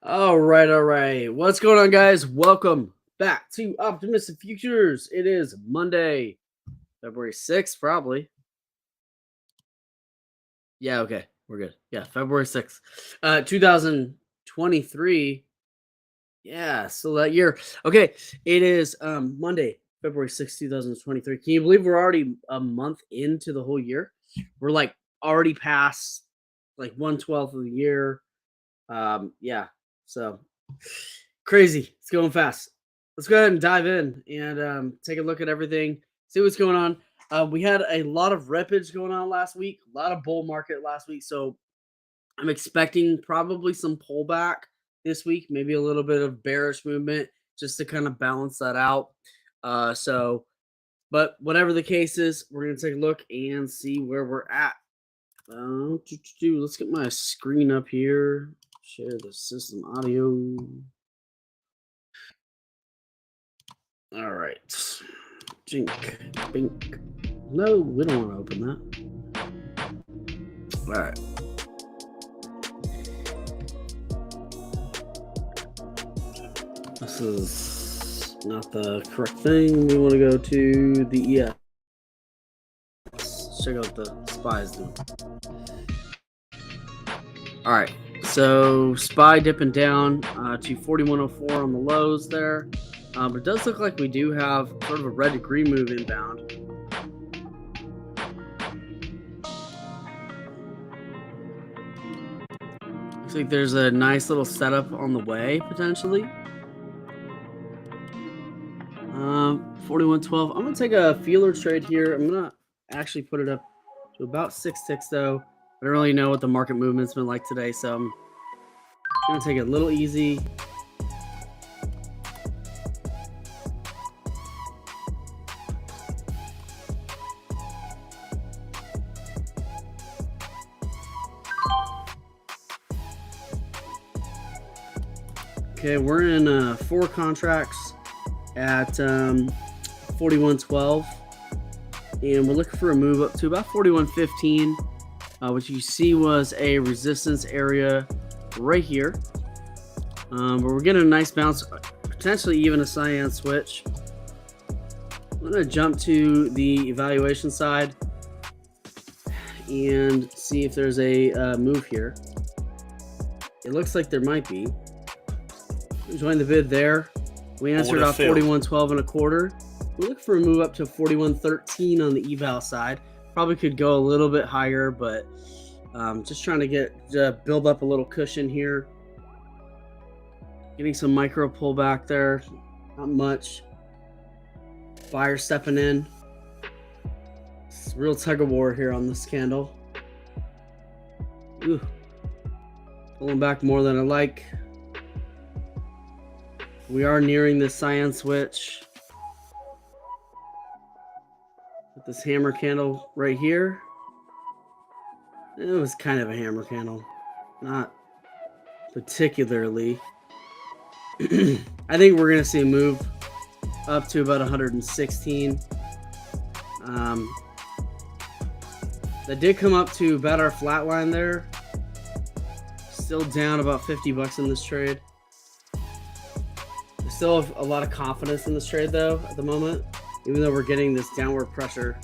All right, all right. What's going on, guys? Welcome back to Optimistic Futures. It is Monday, February 6th, probably. Yeah, okay. We're good. Yeah, February 6th. 2023. Yeah, still that year. Okay, it is Monday, February 6th, 2023. Can you believe we're already a month into the whole year? We're like already past like 1/12 of the year. Yeah, so crazy. It's going fast. Let's go ahead and dive in and take a look at everything, see what's going on. We had a lot of rippage going on last week, a lot of bull market last week. So I'm expecting probably some pullback this week, maybe a little bit of bearish movement just to kind of balance that out. But whatever the case is, we're going to take a look and see where we're at. Let's get my screen up here. Share the system audio. All right. Jink, bink. No, we don't want to open that. All right. This is not the correct thing. We want to go to the ES. Check out the SPY's doing. All right. So SPY dipping down to 4104 on the lows there. But it does look like we do have sort of a red to green move inbound. Looks like there's a nice little setup on the way, potentially. 4112. I'm going to take a feeler trade here. I'm going to actually put it up to about 6 ticks, though. I don't really know what the market movement's been like today, so I'm going to take it a little easy. Okay, we're in 4 contracts at 4112, and we're looking for a move up to about 4115, which you see was a resistance area right here. But we're getting a nice bounce, potentially even a cyan switch. I'm going to jump to the evaluation side and see if there's a move here. It looks like there might be. Join the bid there. We answered off 4112 and a quarter. We're looking for a move up to 4113 on the eval side. Probably could go a little bit higher, but just trying to build up a little cushion here. Getting some micro pullback there. Not much. Buyer stepping in. It's a real tug of war here on this candle. Ooh. Pulling back more than I like. We are nearing the cyan switch with this hammer candle right here. It was kind of a hammer candle, not particularly. I think we're going to see a move up to about 116. That did come up to about our flat line there. Still down about 50 bucks in this trade. Still have a lot of confidence in this trade though at the moment, even though we're getting this downward pressure.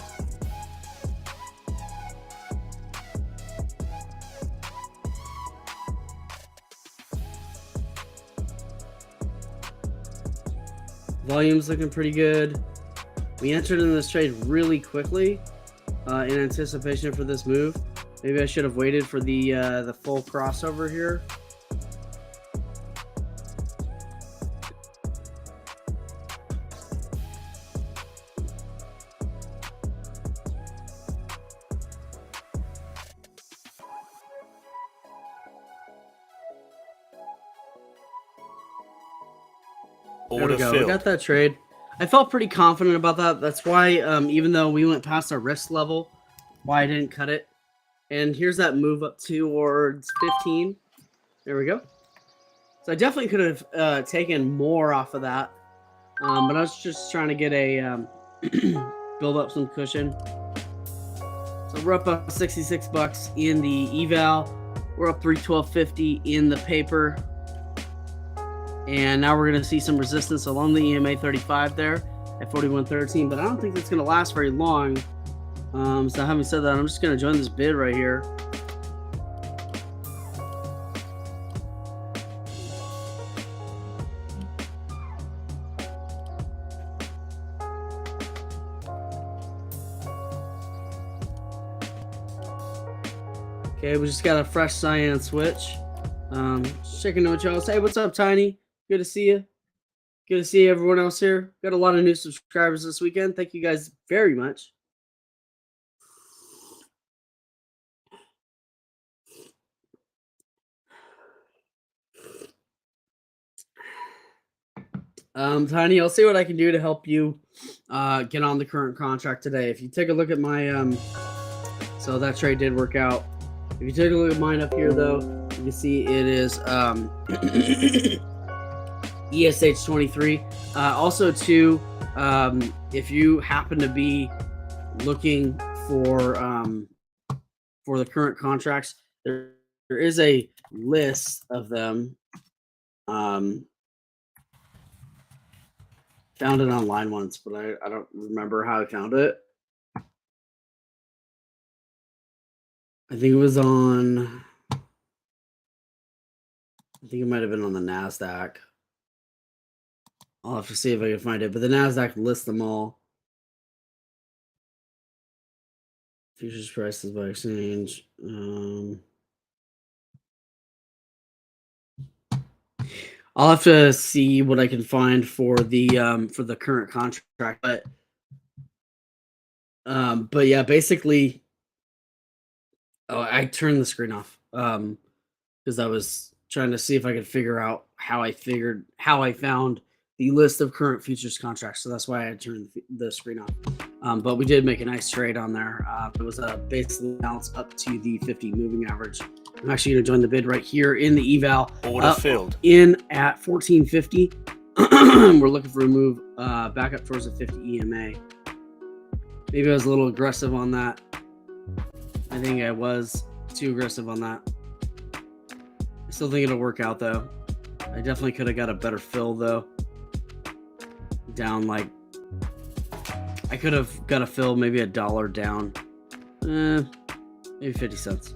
Volume's looking pretty good. We entered in this trade really quickly in anticipation for this move. Maybe I should have waited for the full crossover here. There we go. We got that trade. I felt pretty confident about that. That's why, even though we went past our risk level, why I didn't cut it. And here's that move up towards 15. There we go. So I definitely could have taken more off of that. But I was just trying to get a build up some cushion. So we're up 66 bucks in the eval. We're up 312.50 in the paper. And now we're going to see some resistance along the EMA 35 there at 41.13. But I don't think it's going to last very long. So having said that, I'm just going to join this bid right here. Okay, we just got a fresh cyan switch. Just checking in with y'all. Hey, what's up, Tiny? Good to see you. Good to see everyone else here. Got a lot of new subscribers this weekend. Thank you guys very much. Tiny, I'll see what I can do to help you get on the current contract today. If you take a look at my so that trade did work out. If you take a look at mine up here, though, you can see it is ESH 23. Also, too, if you happen to be looking for the current contracts, there is a list of them. Found it online once, but I don't remember how I found it. I think it was on. I think it might have been on the NASDAQ. I'll have to see if I can find it, but the NASDAQ lists them all. Futures prices by exchange. I'll have to see what I can find for the current contract, but yeah, basically, I turned the screen off because I was trying to see if I could figure out how I found the list of current futures contracts. So that's why I turned the screen off. But we did make a nice trade on there. It was a basically bounce up to the 50 moving average. I'm actually going to join the bid right here in the eval. Order filled. In at 1450. We're looking for a move back up towards the 50 EMA. Maybe I was a little aggressive on that. I think I was too aggressive on that. I still think it'll work out, though. I definitely could have got a better fill, though. Down like... I could have got a fill maybe $1 down. Maybe 50 cents.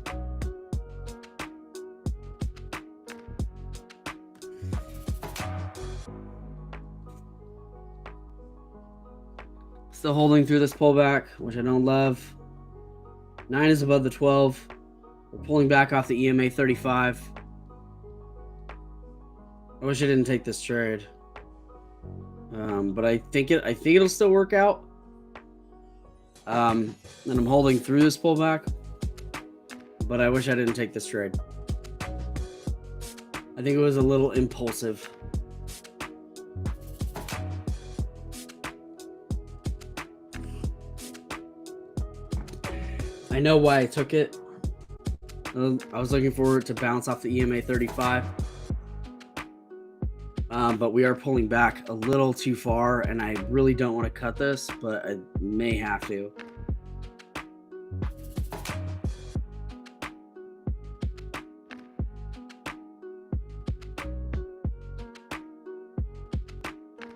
Still holding through this pullback, which I don't love. 9 is above the 12. We're pulling back off the EMA 35. I wish I didn't take this trade. But I think it'll still work out. And I'm holding through this pullback. But I wish I didn't take this trade. I think it was a little impulsive. I know why I took it. I was looking for it to bounce off the EMA 35. But we are pulling back a little too far, and I really don't want to cut this, but I may have to.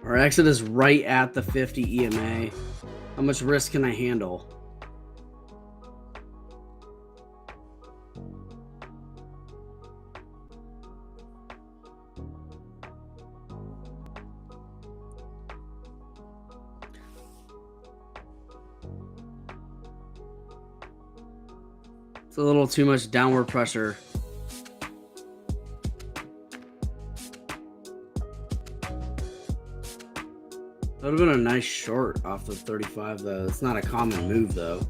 Our exit is right at the 50 EMA. How much risk can I handle? It's a little too much downward pressure. That would have been a nice short off the 35, though. It's not a common move, though.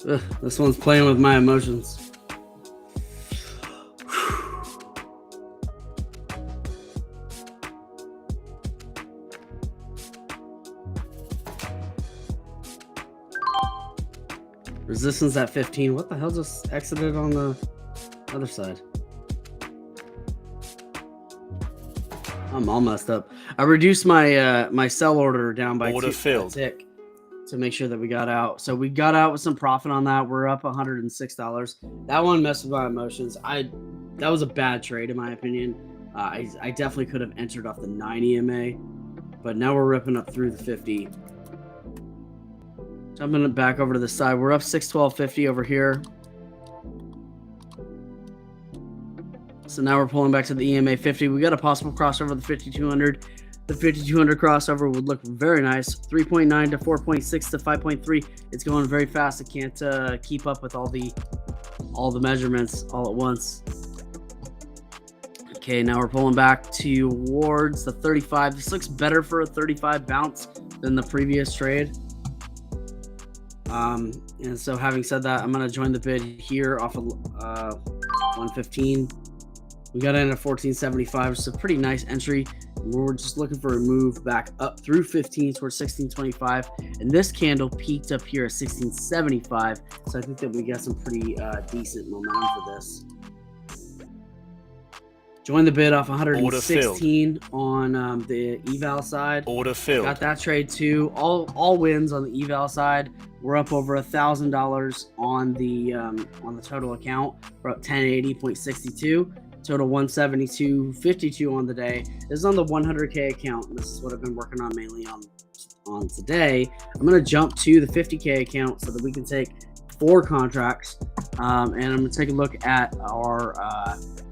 Ugh, this one's playing with my emotions. Resistance at 15. What the hell just exited on the other side? I'm all messed up. I reduced my my sell order down by Order a filled. tick to make sure that we got out. So we got out with some profit on that. We're up $106. That one messed with my emotions. That was a bad trade in my opinion. I definitely could have entered off the 9 EMA, but now we're ripping up through the 50. Jumping it back over to the side. We're up 612.50 over here. So now we're pulling back to the EMA 50. We got a possible crossover the 5200. The 5200 crossover would look very nice. 3.9 to 4.6 to 5.3. It's going very fast. It can't keep up with all the measurements all at once. Okay, now we're pulling back towards the 35. This looks better for a 35 bounce than the previous trade. And so having said that, I'm going to join the bid here off of 115. We got in at 1475, which is a pretty nice entry. We're just looking for a move back up through 15 towards 1625. And this candle peaked up here at 1675. So I think that we got some pretty decent momentum for this. Join the bid off 116 on the eval side. Order filled. Got that trade too. All wins on the eval side. We're up over $1,000 on the total account. We're up 1080.62. Total 172.52 on the day. This is on the 100K account. And this is what I've been working on mainly on today. I'm going to jump to the 50K account so that we can take 4 contracts. And I'm going to take a look at our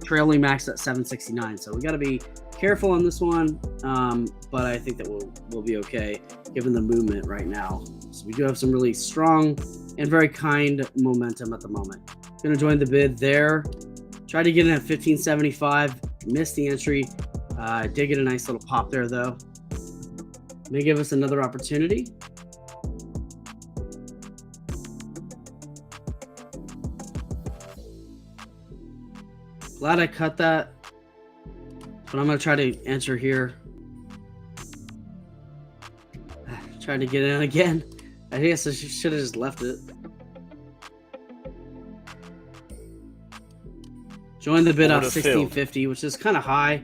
trailing max at 769. So we got to be careful on this one. But I think that we'll be okay given the movement right now. So we do have some really strong and very kind momentum at the moment. Going to join the bid there. Tried to get in at 1575, missed the entry. Did get a nice little pop there though. May give us another opportunity. Glad I cut that, but I'm gonna try to enter here. Trying to get in again. I guess I should have just left it. Join the bid off 1650, which is kind of high.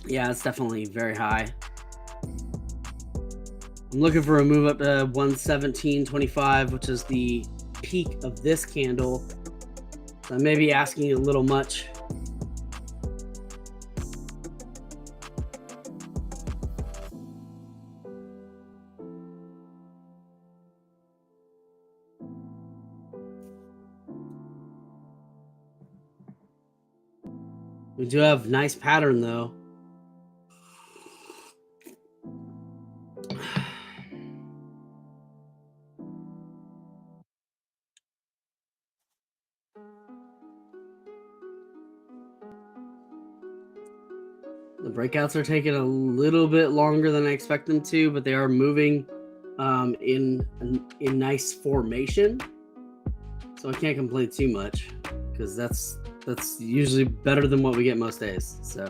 Yeah, it's definitely very high. I'm looking for a move up to 117.25, which is the peak of this candle. So I may be asking a little much. We do have nice pattern though. The breakouts are taking a little bit longer than I expect them to, but they are moving in nice formation. So I can't complain too much because that's usually better than what we get most days. So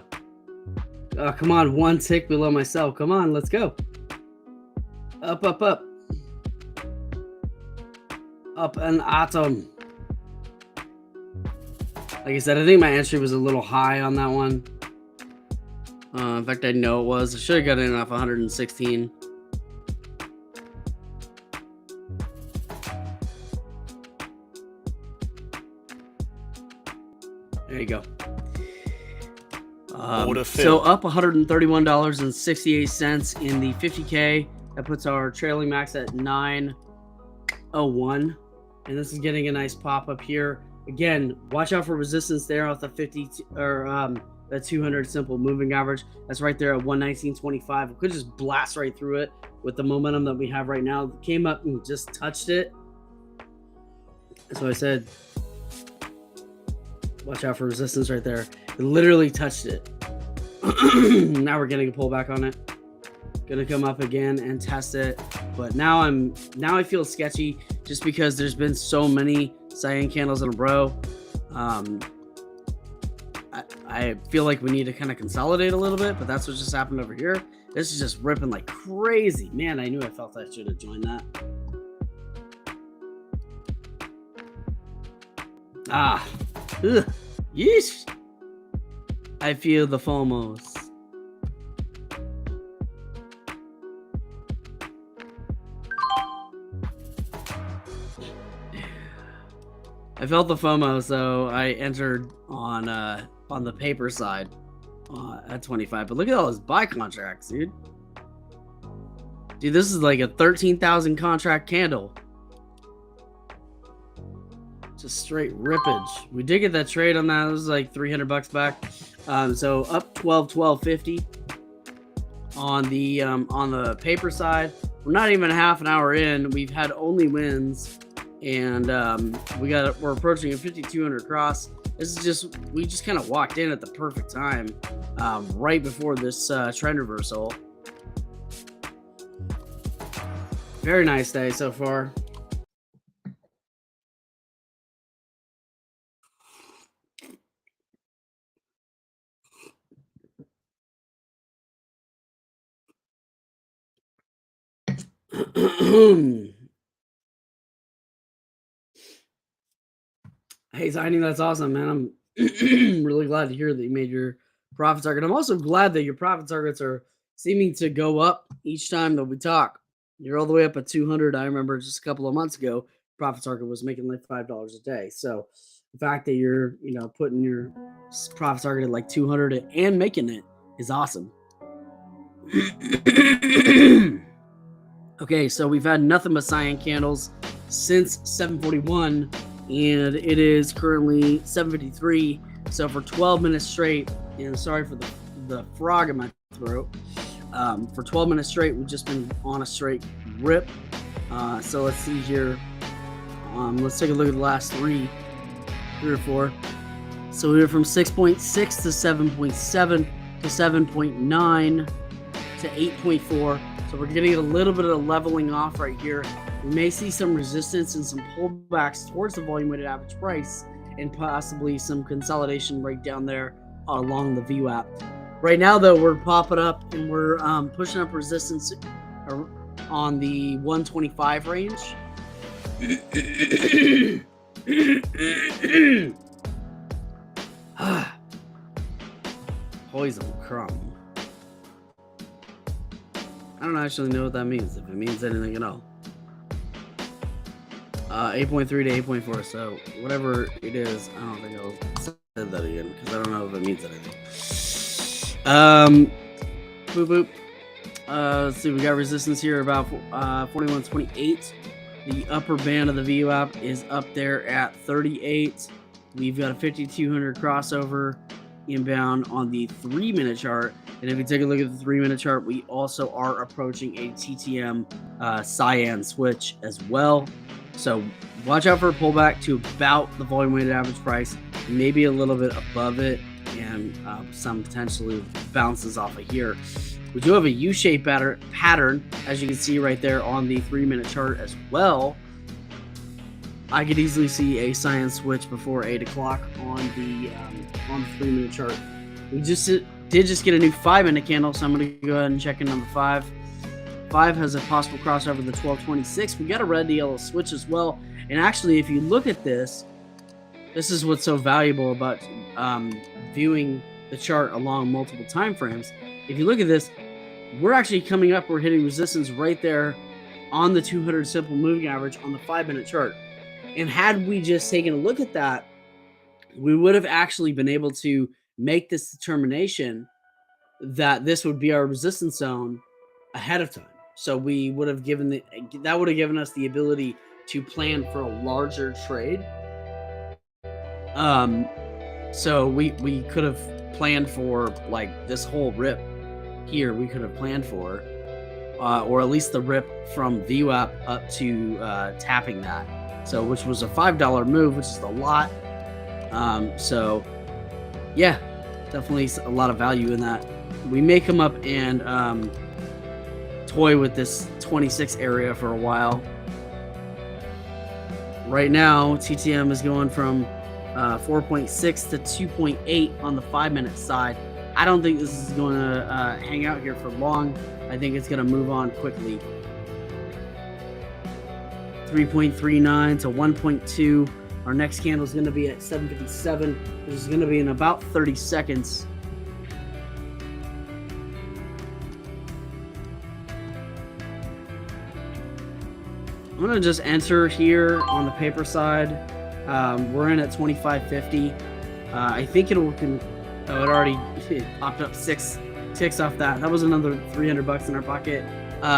come on, one tick below myself. Come on, let's go. Up, up, up. Up an atom. Like I said, I think my entry was a little high on that one. In fact, I know it was. I should have got in off 116. There you go. So up $131.68 in the 50K. That puts our trailing max at 901. And this is getting a nice pop up here. Again, watch out for resistance there off the 50 or the 200 simple moving average. That's right there at 119.25. We could just blast right through it with the momentum that we have right now. Came up and just touched it. So I said, watch out for resistance right there. It literally touched it. Now we're getting a pullback on it. Gonna come up again and test it. But now I feel sketchy just because there's been so many cyan candles in a row. I feel like we need to kind of consolidate a little bit, but that's what just happened over here. This is just ripping like crazy. Man, I knew I felt I should have joined that. Ugh. Yeesh. I feel the FOMOs. I felt the FOMO, so I entered on the paper side at 25. But look at all those buy contracts, dude. Dude, this is like a 13,000 contract candle. Just straight rippage. We did get that trade on that. It was like 300 bucks back. So up 12.50 on the paper side. We're not even half an hour in. We've had only wins, and we're approaching a 5,200 cross. We just kind of walked in at the perfect time, right before this trend reversal. Very nice day so far. Hey, Tiny, that's awesome, man. I'm really glad to hear that you made your profit target. I'm also glad that your profit targets are seeming to go up each time that we talk. You're all the way up at 200. I remember just a couple of months ago, profit target was making like $5 a day. So the fact that you're, putting your profit target at like 200 and making it is awesome. Okay, so we've had nothing but cyan candles since 7:41, and it is currently 7:53. So for 12 minutes straight, and sorry for the frog in my throat, for 12 minutes straight, we've just been on a straight rip. So let's see here. Let's take a look at the last three or four. So we were from 6.6 to 7.7 to 7.9 to 8.4. So we're getting a little bit of leveling off right here. We may see some resistance and some pullbacks towards the volume weighted average price, and possibly some consolidation right down there along the VWAP. Right now, though, we're popping up and we're pushing up resistance on the 125 range. Poison crumb. I don't actually know what that means, if it means anything at all. 8.3 to 8.4, so whatever it is, I don't think I'll say that again, because I don't know if it means anything. Boop boop. Let's see, we got resistance here about 41.28. The upper band of the VWAP is up there at 38. We've got a 5,200 crossover inbound on the 3-minute chart. And if you take a look at the 3-minute chart, we also are approaching a TTM cyan switch as well. So watch out for a pullback to about the volume weighted average price, maybe a little bit above it, and some potentially bounces off of here. We do have a U-shaped pattern, as you can see right there on the 3-minute chart as well. I could easily see a cyan switch before 8 o'clock on the 3-minute chart. We did just get a new 5-minute candle, so I'm going to go ahead and check in on the 5. 5 has a possible crossover to the 1226. We got a red to yellow switch as well. And actually, if you look at this is what's so valuable about viewing the chart along multiple time frames. If you look at this, we're actually coming up. We're hitting resistance right there on the 200 simple moving average on the 5-minute chart. And had we just taken a look at that, we would have actually been able to make this determination that this would be our resistance zone ahead of time. So we would have given us the ability to plan for a larger trade. So we could have planned for like this whole rip here. We could have planned for, or at least the rip from VWAP up to tapping that. So which was a $5 move, which is a lot. So yeah, definitely a lot of value in that. We may come up and toy with this 26 area for a while. Right now, TTM is going from 4.6 to 2.8 on the 5-minute side. I don't think this is going to hang out here for long. I think it's going to move on quickly. 3.39 to 1.2. Our next candle is going to be at 7:57, which is going to be in about 30 seconds. I'm gonna just enter here on the paper side. We're in at 25.50. I think it already popped up 6 ticks off that. That was another $300 in our pocket.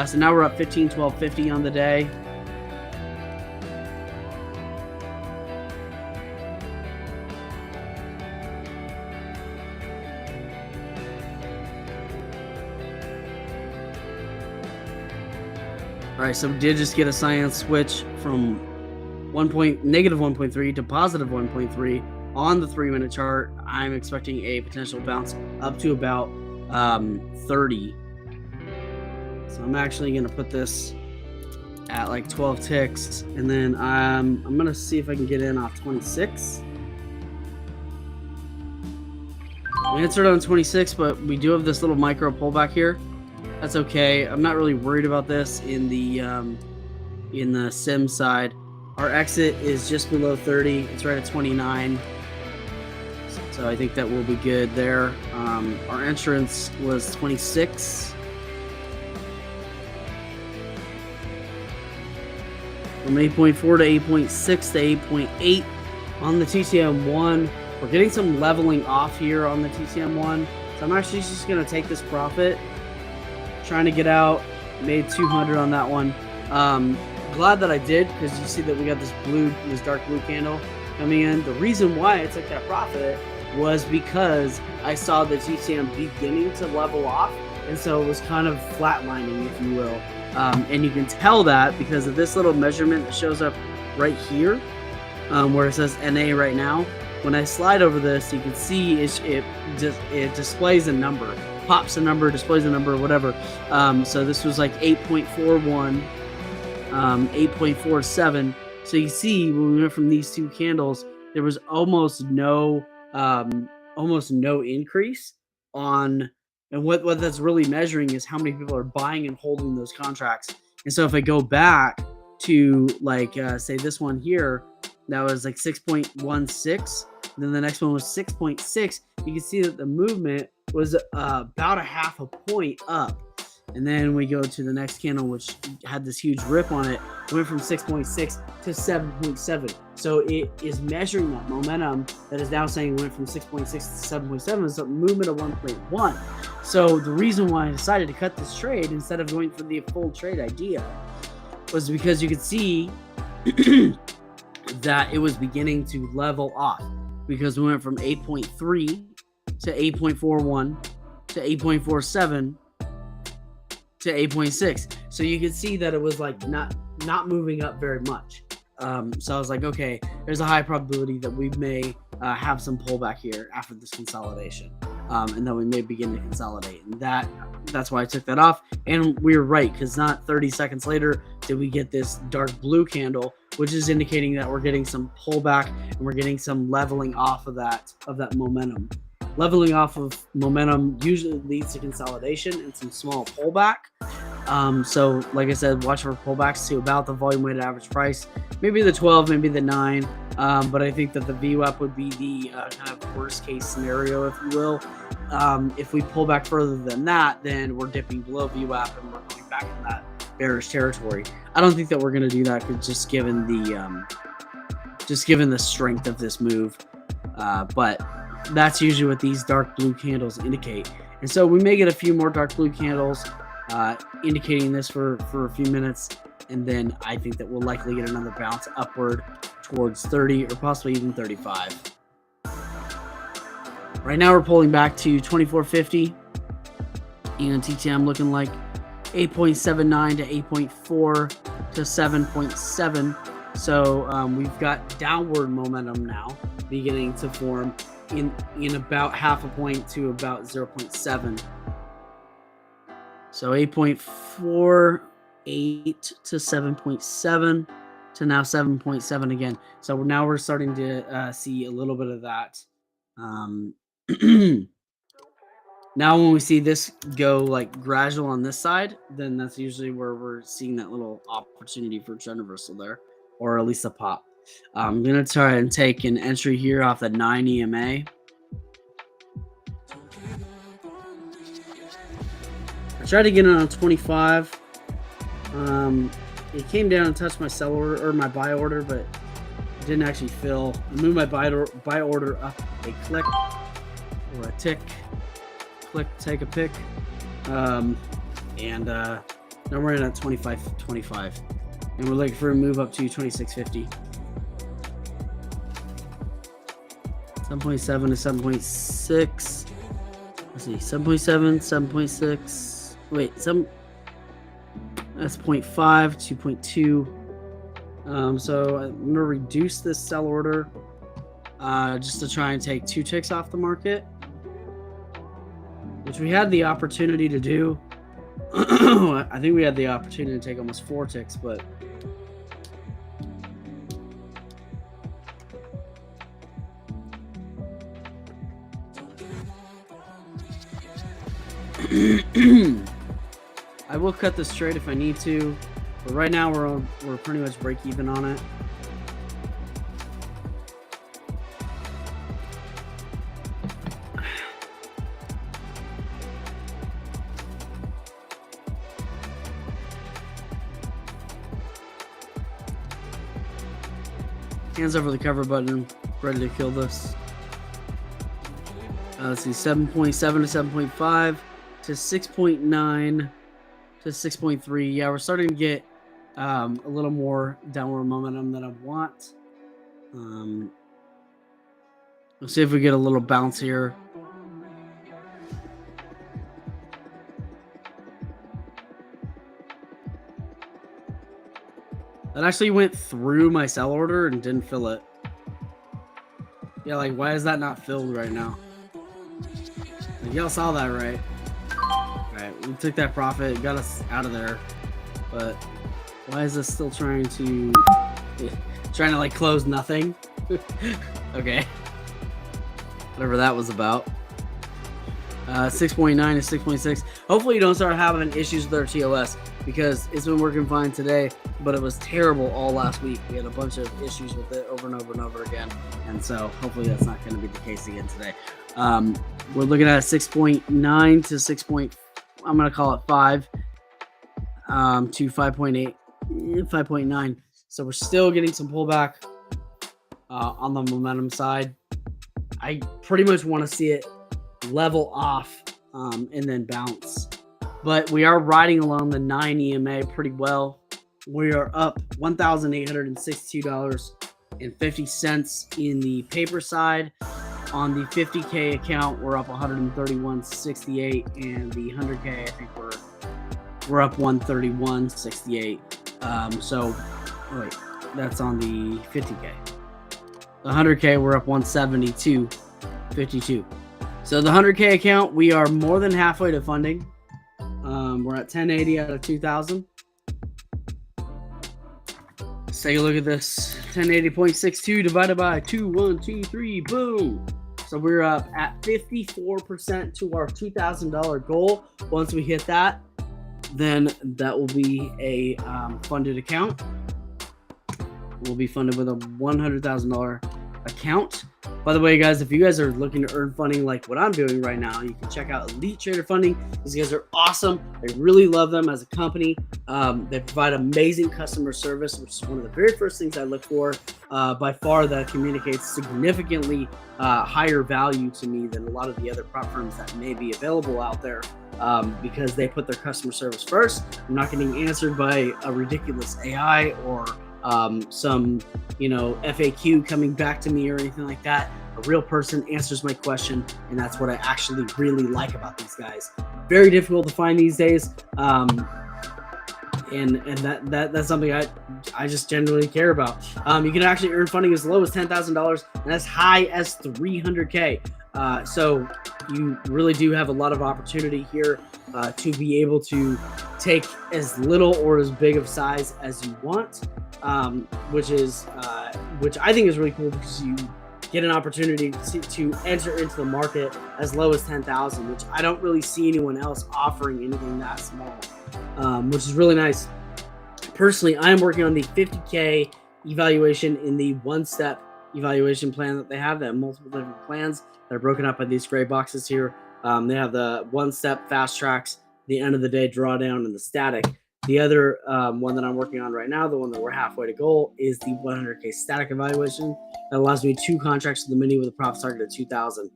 So now we're up 12.50 on the day. All right, so we did just get a cyan switch from negative 1.3 to positive 1.3 on the 3-minute chart. I'm expecting a potential bounce up to about 30. So I'm actually going to put this at like 12 ticks, and then I'm going to see if I can get in off 26. We answered on 26, but we do have this little micro pullback here. That's okay. I'm not really worried about this in the sim side. Our exit is just below 30. It's right at 29. So I think that will be good there. Our entrance was 26. From 8.4 to 8.6 to 8.8 on the TCM1. We're getting some leveling off here on the TCM1. So I'm actually just going to take this profit. Trying to get out. Made 200 on that one. Glad that I did, because you see that we got this dark blue candle coming in. The reason why I took that profit was because I saw the TCM beginning to level off, and so it was kind of flatlining, if you will. And you can tell that because of this little measurement that shows up right here, where it says NA right now. When I slide over this, you can see it displays a number, pops a number, displays a number, whatever. So this was like 8.41, 8.47. So you see when we went from these two candles, there was almost no increase on. And what that's really measuring is how many people are buying and holding those contracts. And so if I go back to like say this one here, that was like 6.16. Then the next one was 6.6. You can see that the movement was about a half a point up. And then we go to the next candle, which had this huge rip on it. It went from 6.6 to 7.7. So it is measuring that momentum that is now saying it went from 6.6 to 7.7. It's a movement of 1.1. So the reason why I decided to cut this trade instead of going for the full trade idea was because you could see that it was beginning to level off, because we went from 8.3 to 8.41 to 8.47 to 8.6. So you can see that it was like not moving up very much. So I was like, okay, there's a high probability that we may have some pullback here after this consolidation, and that we may begin to consolidate. And that's why I took that off. And we were right, because not 30 seconds later did we get this dark blue candle, which is indicating that we're getting some pullback and we're getting some leveling off of that momentum. Leveling off of momentum usually leads to consolidation and some small pullback. So like I said, watch for pullbacks to about the volume weighted average price, maybe the 12, maybe the 9. But I think that the VWAP would be the kind of worst case scenario, if you will. If we pull back further than that, then we're dipping below VWAP and we're going back in that bearish territory. I don't think that we're going to do that, just given the strength of this move. But that's usually what these dark blue candles indicate. And so we may get a few more dark blue candles indicating this for a few minutes. And then I think that we'll likely get another bounce upward towards 30 or possibly even 35. Right now we're pulling back to 24.50. And TTM looking like 8.79 to 8.4 to 7.7. So we've got downward momentum now beginning to form in about half a point to about 0.7. So 8.48 to 7.7 to now 7.7 again. So now we're starting to see a little bit of that. Now when we see this go like gradual on this side, then that's usually where we're seeing that little opportunity for trend reversal there, or at least a pop. I'm going to try and take an entry here off the 9 EMA. I tried to get it on 25. it came down and touched my sell order or my buy order, but it didn't actually fill. I moved my buy order up a click or a tick. Click, take a pick. And now we're in at 25.25. And we're looking for a move up to 26.50. 7.7 to 7.6. Let's see, 7.7, 7.6. Wait, that's 0.5, 2.2. So I'm going to reduce this sell order just to try and take 2 ticks off the market, which we had the opportunity to do. I think we had the opportunity to take almost 4 ticks, but I will cut this trade if I need to, but right now we're pretty much break even on it. Hands over the cover button, ready to kill this. Let's see, 7.7 to 7.5 to 6.9 to 6.3. Yeah, we're starting to get a little more downward momentum than I want. Let's see if we get a little bounce here. That actually went through my sell order and didn't fill it. Yeah, like, why is that not filled right now? Like, y'all saw that, right? Alright, we took that profit, got us out of there. But why is this still trying to like close nothing? Okay. Whatever that was about. 6.9 to 6.6. Hopefully you don't start having issues with our TOS, because it's been working fine today, but it was terrible all last week. We had a bunch of issues with it over and over and over again, and so hopefully that's not going to be the case again today. We're looking at 6.9 to 6. I'm going to call it 5 to 5.8, 5.9. So we're still getting some pullback on the momentum side. I pretty much want to see it level off and then bounce. But we are riding along the 9 EMA pretty well. We are up $1,862.50 in the paper side. On the 50K account, we're up $131.68, and the 100K, I think we're up $131.68. So wait, that's on the 50K. The 100K, we're up $172.52. So the 100K account, we are more than halfway to funding. We're at 1080 out of 2000. Let's take a look at this. 1080.62 divided by 2123. Boom. So we're up at 54% to our $2,000 goal. Once we hit that, then that will be a funded account. We'll be funded with a $100,000 account. By the way, guys, if you guys are looking to earn funding like what I'm doing right now, you can check out Elite Trader Funding. These guys are awesome. I really love them as a company. They provide amazing customer service, which is one of the very first things I look for. By far, that communicates significantly higher value to me than a lot of the other prop firms that may be available out there, because they put their customer service first. I'm not getting answered by a ridiculous AI or some FAQ coming back to me or anything like that. A real person answers my question, and that's what I actually really like about these guys. Very difficult to find these days, and that's something I just generally care about. You can actually earn funding as low as $10,000 and as high as $300K. So you really do have a lot of opportunity here to be able to take as little or as big of size as you want, which I think is really cool, because you get an opportunity to enter into the market as low as 10,000, which I don't really see anyone else offering anything that small, which is really nice. Personally, I am working on the 50K evaluation in the one-step evaluation plan that they have. They have multiple different plans that are broken up by these gray boxes here. They have the one-step fast tracks, the end of the day drawdown, and the static. The other one that I'm working on right now, the one that we're halfway to goal, is the 100K static evaluation. That allows me 2 contracts to the mini with a profit target of 2,000.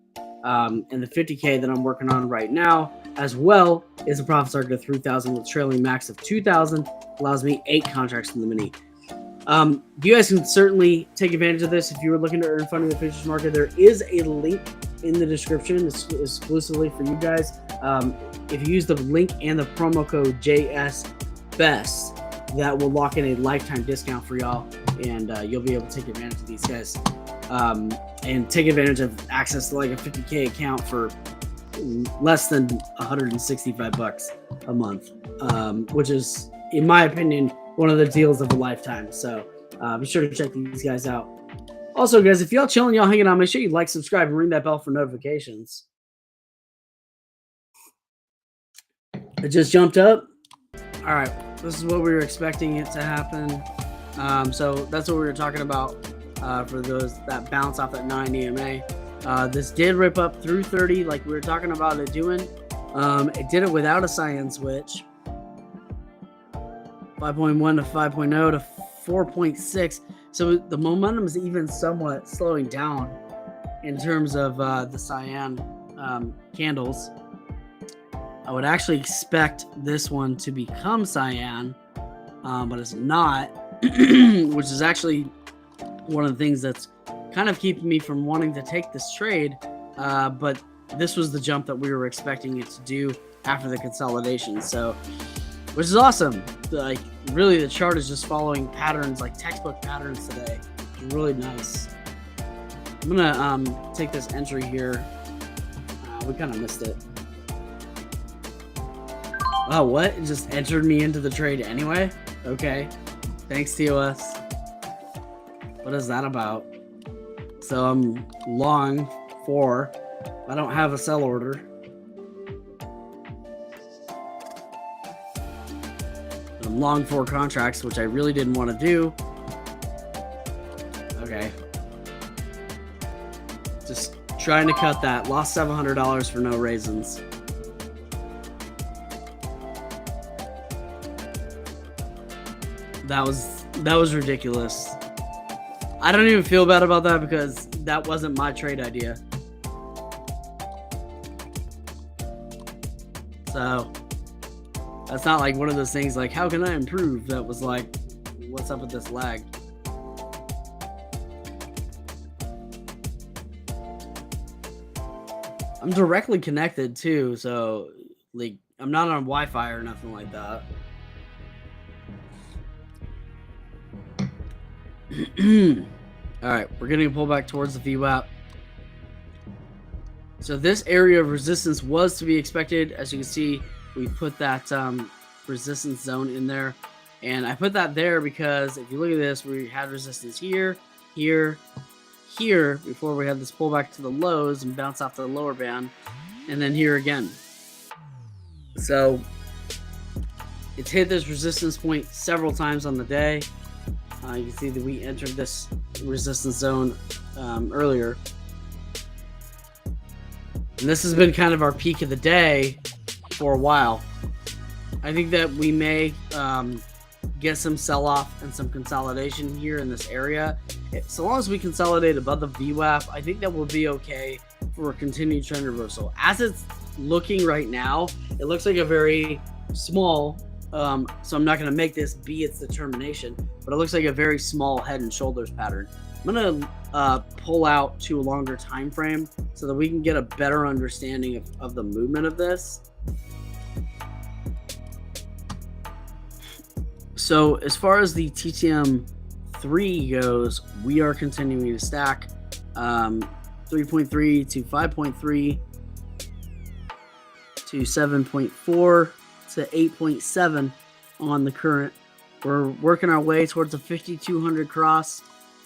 And the 50K that I'm working on right now as well is a profit target of 3,000 with trailing max of 2,000. Allows me 8 contracts in the mini. You guys can certainly take advantage of this if you were looking to earn funding in the futures market. There is a link in the description exclusively for you guys. If you use the link and the promo code JSBEST, that will lock in a lifetime discount for y'all, and you'll be able to take advantage of these guys and take advantage of access to like a 50K account for less than $165 a month, which is, in my opinion, one of the deals of a lifetime. So be sure to check these guys out. Also, guys, if y'all chilling, y'all hanging out, make sure you like, subscribe, and ring that bell for notifications. It just jumped up. All right, this is what we were expecting it to happen. So that's what we were talking about for those that bounce off that 9 EMA. This did rip up through 30 like we were talking about it doing. It did it without a cyan switch. 5.1 to 5.0 to 4.6. So the momentum is even somewhat slowing down in terms of the cyan candles. I would actually expect this one to become cyan, but it's not, which is actually one of the things that's kind of keeping me from wanting to take this trade. But this was the jump that we were expecting it to do after the consolidation. So, which is awesome. Like, really, the chart is just following patterns, like textbook patterns today. It's really nice. I'm gonna take this entry here. We kind of missed it. Oh, what? It just entered me into the trade anyway? Okay. Thanks, TOS. What is that about? So I'm long 4. I don't have a sell order. I'm long 4 contracts, which I really didn't want to do. Okay. Just trying to cut that. Lost $700 for no raisins. That was ridiculous. I don't even feel bad about that because that wasn't my trade idea. So that's not like one of those things like, how can I improve? That was like, what's up with this lag? I'm directly connected too, so like I'm not on Wi-Fi or nothing like that. All right, we're getting a pullback towards the VWAP. So this area of resistance was to be expected. As you can see, we put that resistance zone in there, and I put that there because if you look at this, we had resistance here, here, here before we had this pullback to the lows and bounce off the lower band, and then here again. So it's hit this resistance point several times on the day. You can see that we entered this resistance zone earlier. And this has been kind of our peak of the day for a while. I think that we may get some sell-off and some consolidation here in this area. So long as we consolidate above the VWAP, I think that we'll be okay for a continued trend reversal. As it's looking right now, it looks like a very small, so I'm not going to make this be its determination, but it looks like a very small head and shoulders pattern. I'm going to pull out to a longer time frame so that we can get a better understanding of the movement of this. So as far as the TTM 3 goes, we are continuing to stack 3.3 to 5.3 to 7.4 to 8.7 on the current. We're working our way towards a 5,200 cross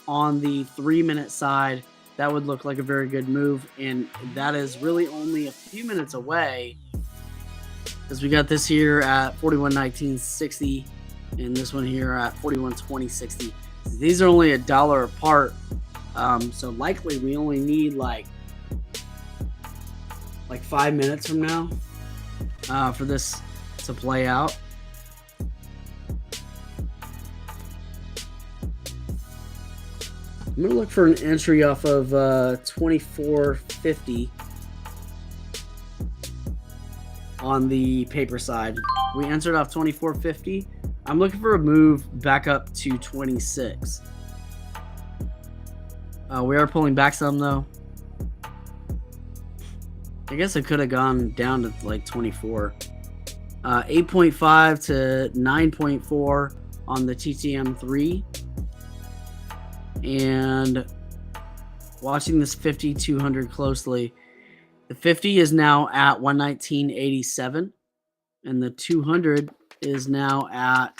on the 3-minute side. That would look like a very good move, and that is really only a few minutes away, because we got this here at 41.1960 and this one here at 41.2060. These are only $1 apart, so likely we only need like 5 minutes from now for this to play out. I'm going to look for an entry off of 2450 on the paper side. We entered off 2450. I'm looking for a move back up to 26. We are pulling back some though. I guess it could have gone down to like 24. 8.5 to 9.4 on the TTM3. And watching this 50-200 closely, the 50 is now at 119.87 and the 200 is now at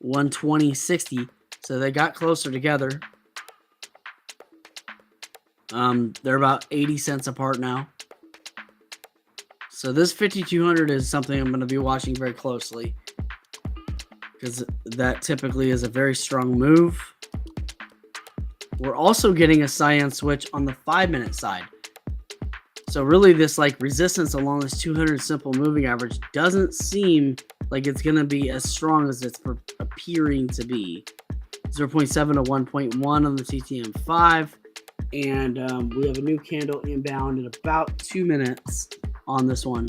120.60. So they got closer together. They're about 80 cents apart now. So this 50-200 is something I'm going to be watching very closely, because that typically is a very strong move. We're also getting a cyan switch on the 5-minute side. So really this like resistance along this 200 simple moving average doesn't seem like it's going to be as strong as it's appearing to be. 0.7 to 1.1 on the TTM5. And we have a new candle inbound in about 2 minutes on this one.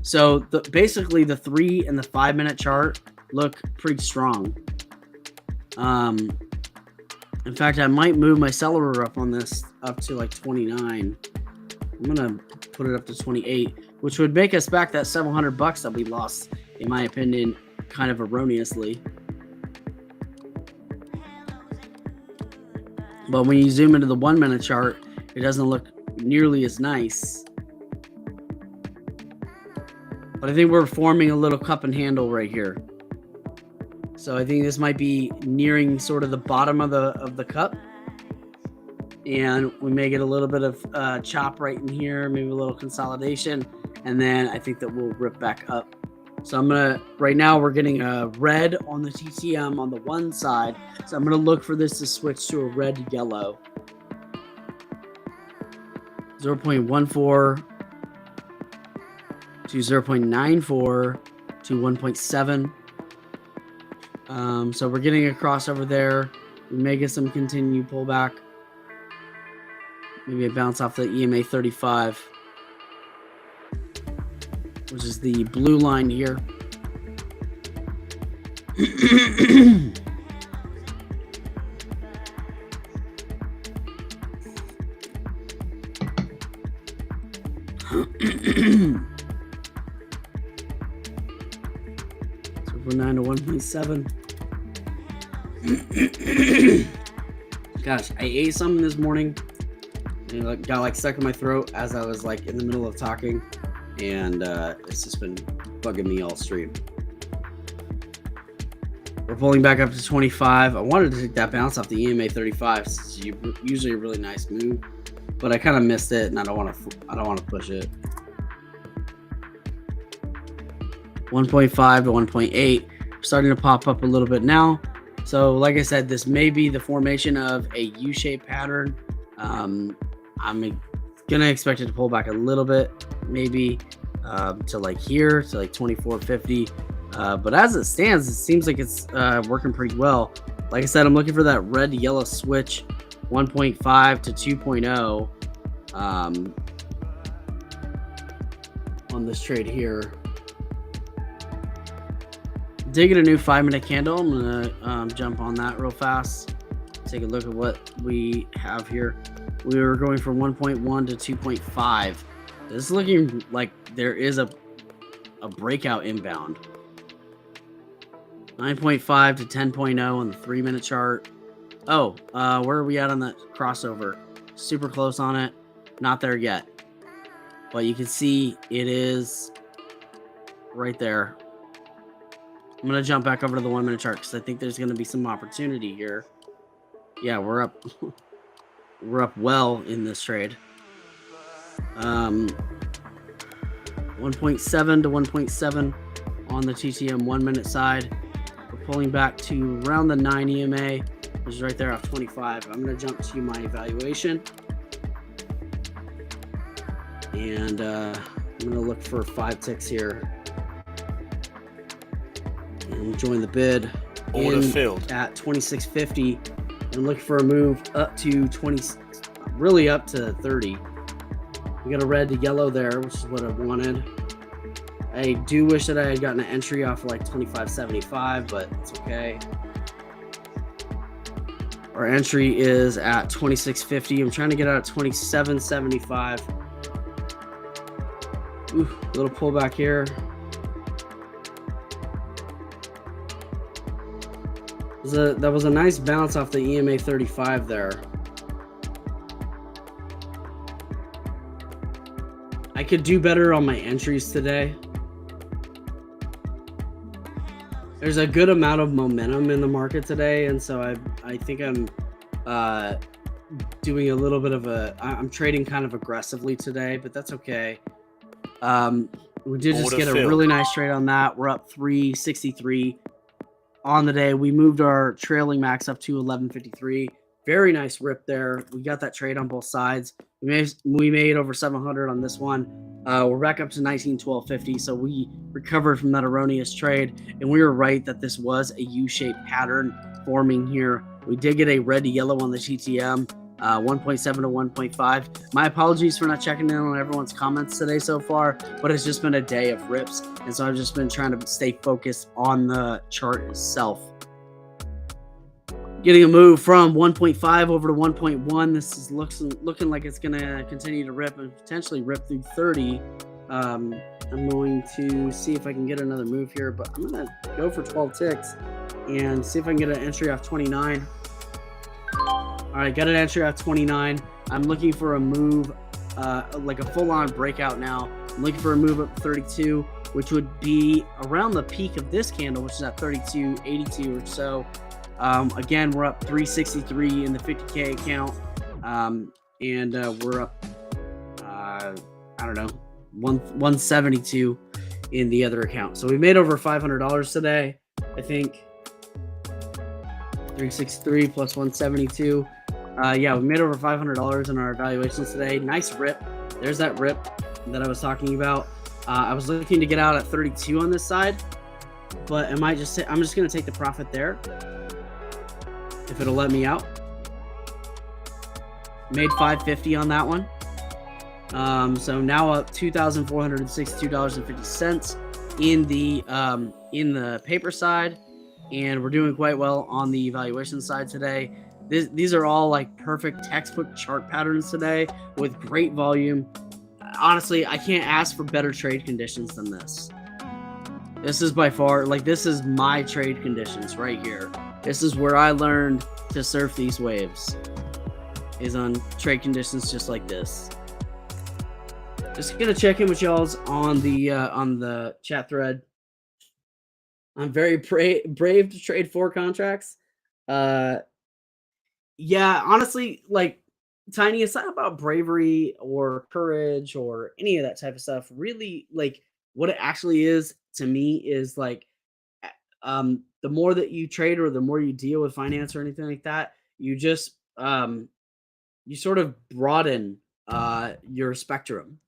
So basically the 3 and the 5-minute chart look pretty strong. In fact, I might move my seller order up on this up to like 29. I'm gonna put it up to 28, which would make us back that $700 that we lost, in my opinion, kind of erroneously. But when you zoom into the 1-minute chart, it doesn't look nearly as nice. But I think we're forming a little cup and handle right here. So I think this might be nearing sort of the bottom of the cup. And we may get a little bit of chop right in here, maybe a little consolidation. And then I think that we'll rip back up. So right now we're getting a red on the TTM on the one side. So I'm going to look for this to switch to a red yellow. 0.14 to 0.94 to 1.7. So we're getting a crossover there. We may get some continued pullback. Maybe a bounce off the EMA 35. Which is the blue line here. So we're 9 to 1.7. Gosh, I ate something this morning and it got like stuck in my throat as I was like in the middle of talking. And it's just been bugging me all stream. We're pulling back up to 25. I wanted to take that bounce off the EMA 35. It's usually a really nice move, but I kind of missed it, and I don't want to push it. 1.5 to 1.8. Starting to pop up a little bit now. So, like I said, this may be the formation of a U-shaped pattern. I'm gonna expect it to pull back a little bit, maybe to like here, to like 24.50. But as it stands, it seems like it's working pretty well. Like I said, I'm looking for that red yellow switch, 1.5 to 2.0 on this trade here. Digging a new 5-minute candle. I'm gonna jump on that real fast. Take a look at what we have here. We were going from 1.1 to 2.5. This is looking like there is a breakout inbound. 9.5 to 10.0 on the 3-minute chart. Oh, where are we at on that crossover? Super close on it. Not there yet. But you can see it is right there. I'm going to jump back over to the 1-minute chart because I think there's going to be some opportunity here. Yeah, we're up. We're up well in this trade. 1.7 to 1.7 on the TTM 1-minute side. We're pulling back to around the 9 EMA, which is right there off 25. I'm going to jump to my evaluation. And I'm going to look for 5 ticks here. And join the bid. Order filled at 26.50. I'm looking for a move up to 20, really up to 30. We got a red to yellow there, which is what I wanted. I do wish that I had gotten an entry off of like 25.75, but it's okay. Our entry is at 26.50. I'm trying to get out at 27.75. Ooh, little pullback here. That was a nice bounce off the EMA 35 there. I could do better on my entries today. There's a good amount of momentum in the market today, and so I think I'm doing a little bit of I'm trading kind of aggressively today, but that's okay. We did just get a really nice trade on that. We're up 363 on the day. We moved our trailing max up to 1153. Very nice rip there. We got that trade on both sides. We made over 700 on this one. We're back up to 1912.50. So we recovered from that erroneous trade, and we were right that this was a U-shaped pattern forming here. We did get a red to yellow on the GTM, 1.7 to 1.5. My apologies for not checking in on everyone's comments today so far, but it's just been a day of rips, and so I've just been trying to stay focused on the chart itself. Getting a move from 1.5 over to 1.1. This is looking like it's going to continue to rip and potentially rip through 30. I'm going to see if I can get another move here, but I'm going to go for 12 ticks and see if I can get an entry off 29. All right, got an entry off 29. I'm looking for a move, like a full-on breakout now. I'm looking for a move up to 32, which would be around the peak of this candle, which is at 32.82 or so. Again, we're up 363 in the 50K account, and we're up, I don't know, 172 in the other account. So we made over $500 today, I think. 363 plus 172. Yeah, we made over $500 in our evaluations today. Nice rip. There's that rip that I was talking about. I was looking to get out at 32 on this side, but I'm just going to take the profit there, if it'll let me out. Made $550 on that one. So now up $2,462.50 in the paper side, and we're doing quite well on the evaluation side today. These are all like perfect textbook chart patterns today with great volume. Honestly, I can't ask for better trade conditions than this. This is by far, like, this is my trade conditions right here. This is where I learned to surf these waves, is on trade conditions just like this. Just gonna check in with y'all's on the chat thread. I'm very brave to trade 4 contracts. Yeah, honestly, like, Tiny, it's not about bravery or courage or any of that type of stuff. Really, like, what it actually is to me is like, the more that you trade or the more you deal with finance or anything like that, you just you sort of broaden your spectrum.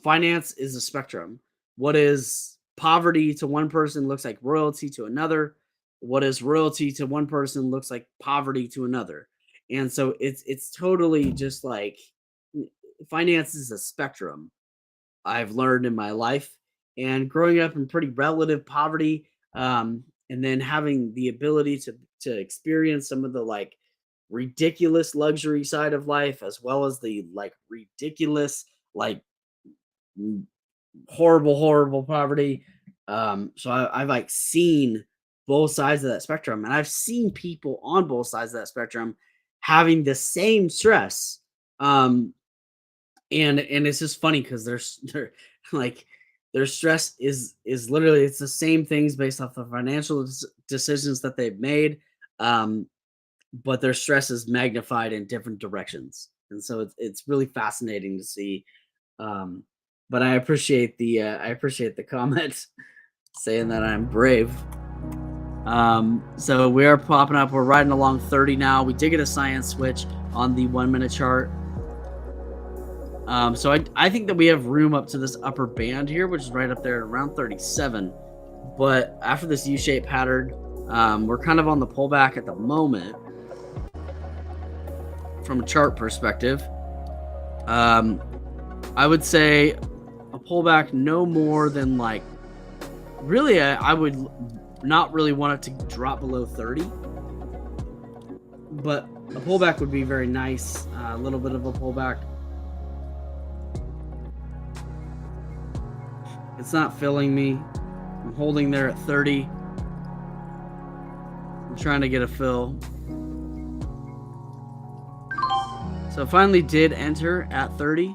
Finance is a spectrum. What is poverty to one person looks like royalty to another. What is royalty to one person looks like poverty to another. And so it's totally just like, finance is a spectrum, I've learned in my life. And growing up in pretty relative poverty, and then having the ability to experience some of the like ridiculous luxury side of life, as well as the like ridiculous, like horrible poverty. So I've like seen both sides of that spectrum, and I've seen people on both sides of that spectrum having the same stress. And it's just funny because they're like, their stress is literally, it's the same things based off the financial decisions that they've made, but their stress is magnified in different directions, and so it's really fascinating to see. But I appreciate the comment saying that I'm brave. So we are popping up. We're riding along 30 now. We did get a science switch on the 1 minute chart. So I think that we have room up to this upper band here, which is right up there at around 37. But after this U-shaped pattern, we're kind of on the pullback at the moment. from a chart perspective, um, I would say a pullback no more than like really, I would not really want it to drop below 30, but a pullback would be very nice. A little bit of a pullback. It's not filling me. I'm holding there at 30. I'm trying to get a fill. So I finally did enter at 30.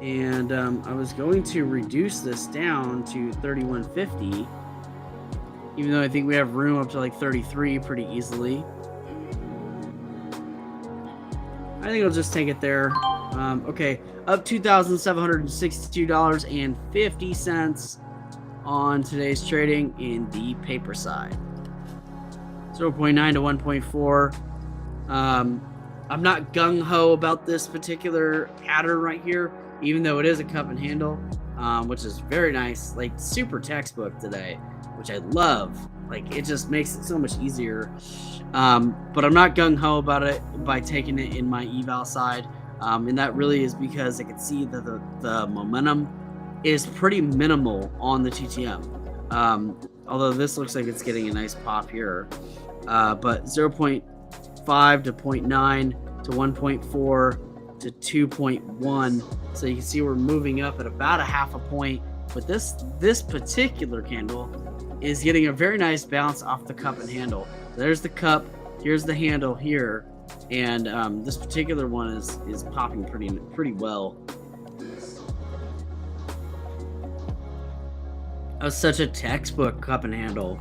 And I was going to reduce this down to 3150, even though I think we have room up to like 33 pretty easily. I think I'll just take it there. Okay, up $2,762.50 on today's trading in the paper side. 0.9 to 1.4. I'm not gung-ho about this particular pattern right here, even though it is a cup and handle, which is very nice, like super textbook today, which I love. Like it just makes it so much easier. But I'm not gung-ho about it by taking it in my eval side. And that really is because I can see that the momentum is pretty minimal on the TTM. Although this looks like it's getting a nice pop here. But 0.5 to 0.9 to 1.4 to 2.1. So you can see we're moving up at about a half a point. But this particular candle is getting a very nice bounce off the cup and handle. There's the cup, here's the handle here, and this particular one is popping pretty well. That was such a textbook cup and handle.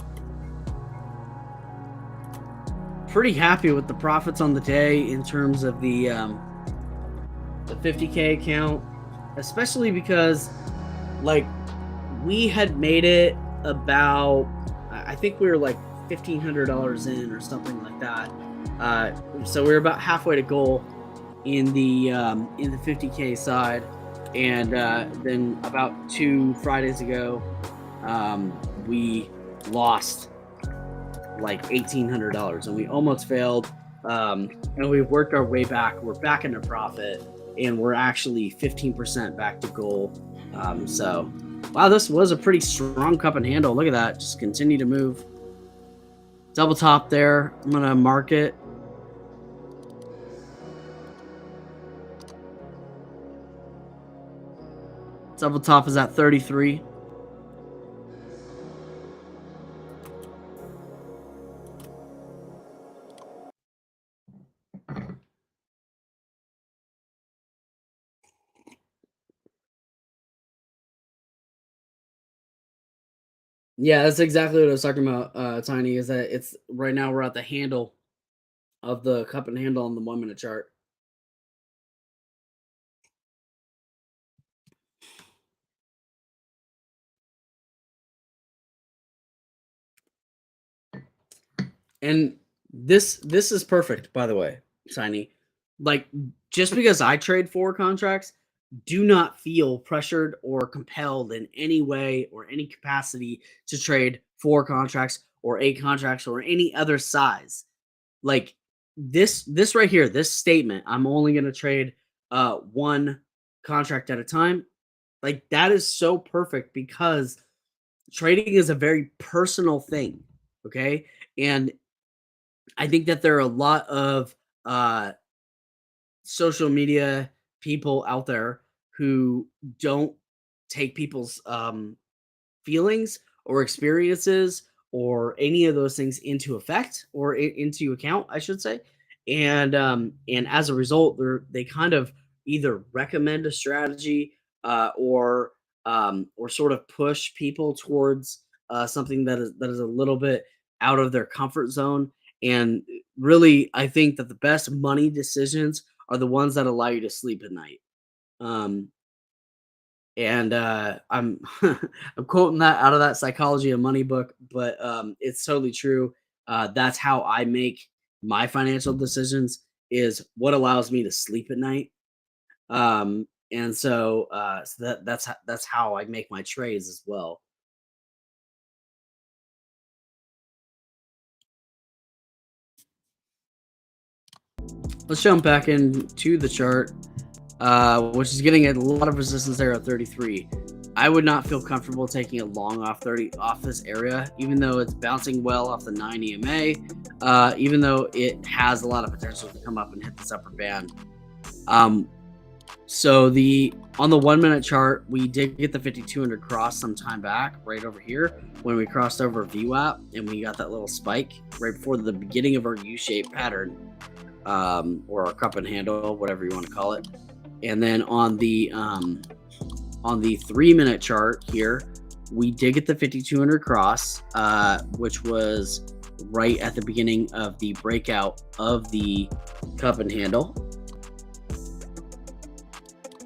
Pretty happy with the profits on the day in terms of the 50K account, especially because like we had made it about, I think we were like $1,500 in or something like that. So we were about halfway to goal in the 50K side, and then about 2 Fridays ago, we lost like $1,800 and we almost failed. And we worked our way back. We're back into profit, and we're actually 15% back to goal. So wow, this was a pretty strong cup and handle. Look at that, just continue to move. Double top there. I'm gonna mark it. Double top is at 33. Yeah, that's exactly what I was talking about, Tiny, is that it's right now we're at the handle of the cup and handle on the 1 minute chart. And this is perfect, by the way, Tiny. Like, just because I trade 4 contracts, do not feel pressured or compelled in any way or any capacity to trade 4 contracts or 8 contracts or any other size. Like this right here, this statement, I'm only gonna trade 1 contract at a time. Like that is so perfect because trading is a very personal thing. Okay. And I think that there are a lot of social media people out there who don't take people's feelings or experiences or any of those things into effect or into account, I should say. And as a result, they kind of either recommend a strategy or sort of push people towards something that is a little bit out of their comfort zone. And really, I think that the best money decisions are the ones that allow you to sleep at night. Um, and I'm I'm quoting that out of that Psychology of Money book, but it's totally true. That's how I make my financial decisions, is what allows me to sleep at night. And so that's how I make my trades as well. Let's jump back into the chart, which is getting a lot of resistance there at 33. I would not feel comfortable taking a long off this area, even though it's bouncing well off the 9 EMA, even though it has a lot of potential to come up and hit this upper band. So on the 1 minute chart, we did get the 5200 cross some time back right over here when we crossed over VWAP and we got that little spike right before the beginning of our U-shaped pattern, or our cup and handle, whatever you want to call it. And then on the 3 minute chart here, we did get the 5200 cross, which was right at the beginning of the breakout of the cup and handle.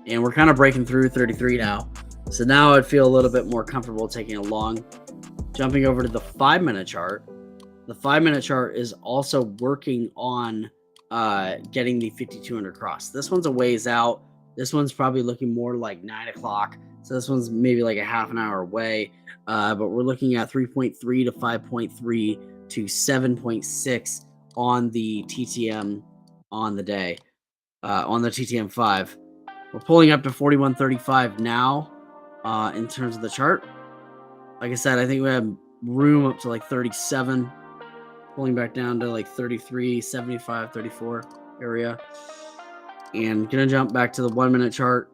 And we're kind of breaking through 33 now. So now I'd feel a little bit more comfortable taking a long. Jumping over to the 5 minute chart. The 5 minute chart is also working on getting the 5200 cross. This one's a ways out. This one's probably looking more like 9 o'clock. So this one's maybe like a half an hour away. But we're looking at 3.3 to 5.3 to 7.6 on the TTM on the day, on the TTM 5. We're pulling up to 41.35 now in terms of the chart. Like I said, I think we have room up to like 37, pulling back down to like 33, 75, 34 area. And gonna jump back to the 1 minute chart.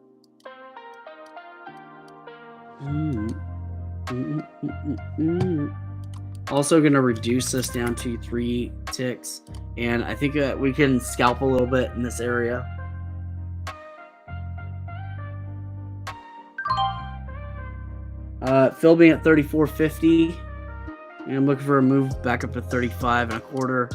Also gonna reduce this down to 3 ticks. And I think we can scalp a little bit in this area. Phil being at 34.50, and I'm looking for a move back up to 35.25.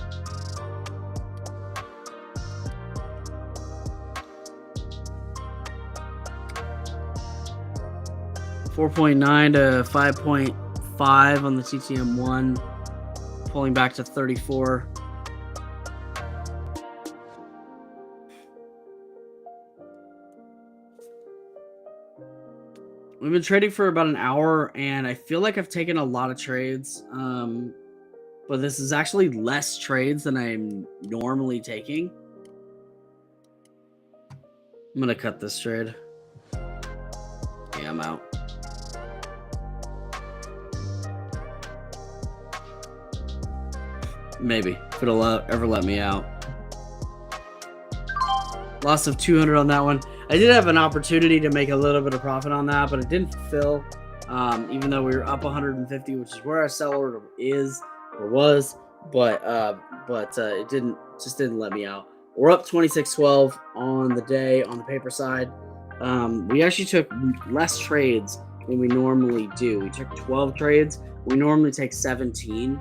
4.9 to 5.5 on the TTM1, pulling back to 34. We've been trading for about an hour, and I feel like I've taken a lot of trades, but this is actually less trades than I'm normally taking. I'm going to cut this trade. Yeah, I'm out. Maybe, if it'll ever let me out. Loss of 200 on that one. I did have an opportunity to make a little bit of profit on that, but it didn't fulfill, even though we were up 150, which is where our sell order is or was, but it didn't let me out. We're up 26.12 on the day on the paper side. We actually took less trades than we normally do. We took 12 trades. We normally take 17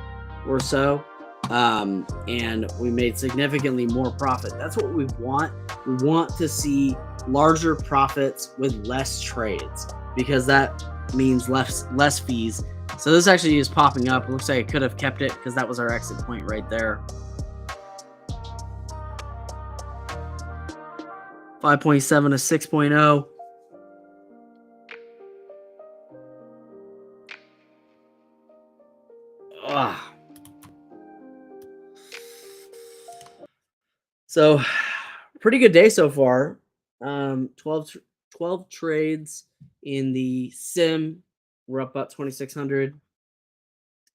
or so. And we made significantly more profit. That's what we want. We want to see larger profits with less trades, because that means less fees. So this actually is popping up. It looks like I could have kept it because that was our exit point right there. 5.7 to 6.0. So pretty good day so far. 12 trades in the sim. We're up about 2,600.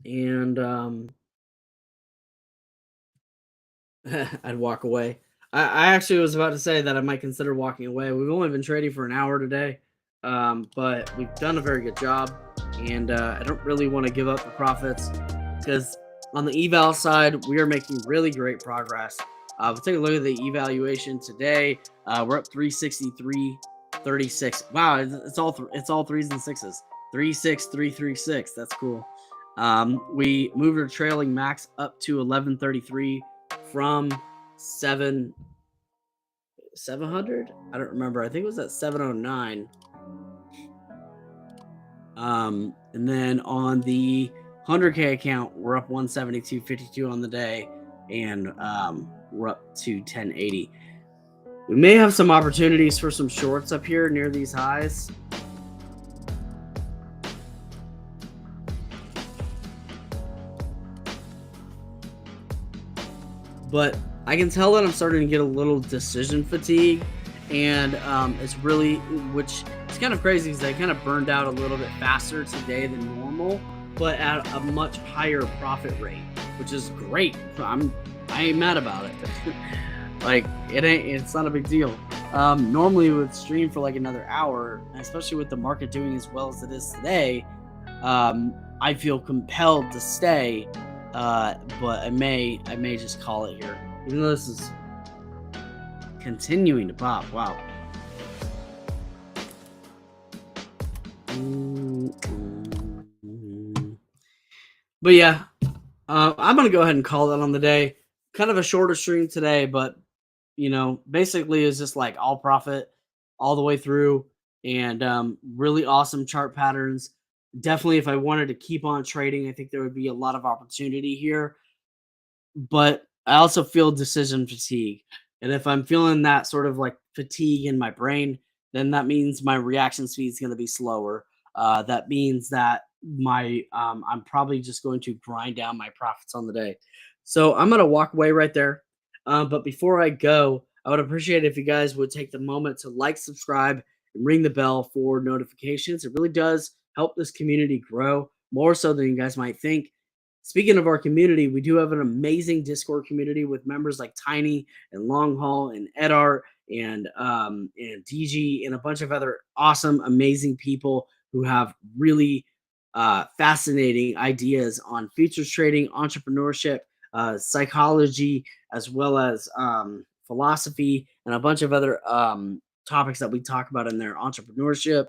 And I'd walk away. I actually was about to say that I might consider walking away. We've only been trading for an hour today, but we've done a very good job. And I don't really want to give up the profits, because on the eval side, we are making really great progress. We'll take a look at the evaluation today. We're up 363.36. Wow, it's all threes and sixes. 36336. That's cool. We moved our trailing max up to 1133 from 700. I don't remember. I think it was at 709. And then on the 100K account, we're up 172.52 on the day, and we're up to 1080. We may have some opportunities for some shorts up here near these highs. But I can tell that I'm starting to get a little decision fatigue, and it's really, which it's kind of crazy because I kind of burned out a little bit faster today than normal, but at a much higher profit rate, which is great. I ain't mad about it. Like it's not a big deal. Normally we would stream for like another hour, especially with the market doing as well as it is today. I feel compelled to stay, but I may just call it here, even though this is continuing to pop. Wow. But yeah, I'm gonna go ahead and call that on the day. Kind of a shorter stream today, but basically is just like all profit all the way through, and really awesome chart patterns. Definitely, if I wanted to keep on trading, I think there would be a lot of opportunity here, but I also feel decision fatigue. And if I'm feeling that sort of like fatigue in my brain, then that means my reaction speed is going to be slower. That means that my I'm probably just going to grind down my profits on the day. So I'm going to walk away right there. But before I go, I would appreciate it if you guys would take the moment to like, subscribe, and ring the bell for notifications. It really does help this community grow more so than you guys might think. Speaking of our community, we do have an amazing Discord community with members like Tiny and Long Haul and Edart and DG and a bunch of other awesome, amazing people who have really fascinating ideas on futures trading, entrepreneurship, psychology, as well as philosophy, and a bunch of other topics that we talk about in there, entrepreneurship,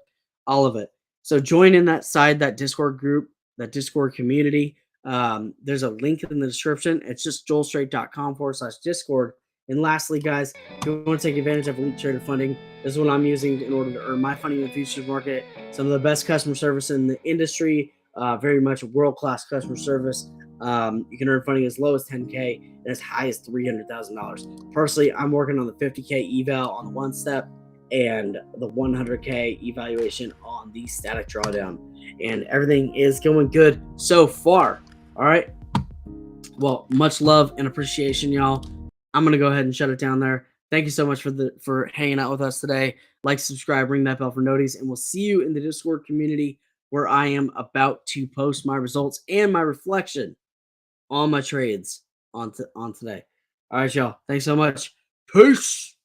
all of it. So join in that side, that Discord group, that Discord community. There's a link in the description. It's just joelstraight.com/discord. And lastly, guys, if you want to take advantage of Elite Trader funding, this is what I'm using in order to earn my funding in the futures market. Some of the best customer service in the industry, very much world-class customer service. You can earn funding as low as 10K and as high as $300,000. Personally, I'm working on the 50K eval on the one step and the 100K evaluation on the static drawdown. And everything is going good so far. All right. Well, much love and appreciation, y'all. I'm gonna go ahead and shut it down there. Thank you so much for hanging out with us today. Like, subscribe, ring that bell for notice, and we'll see you in the Discord community where I am about to post my results and my reflection on my trades on today. All right, y'all. Thanks so much. Peace.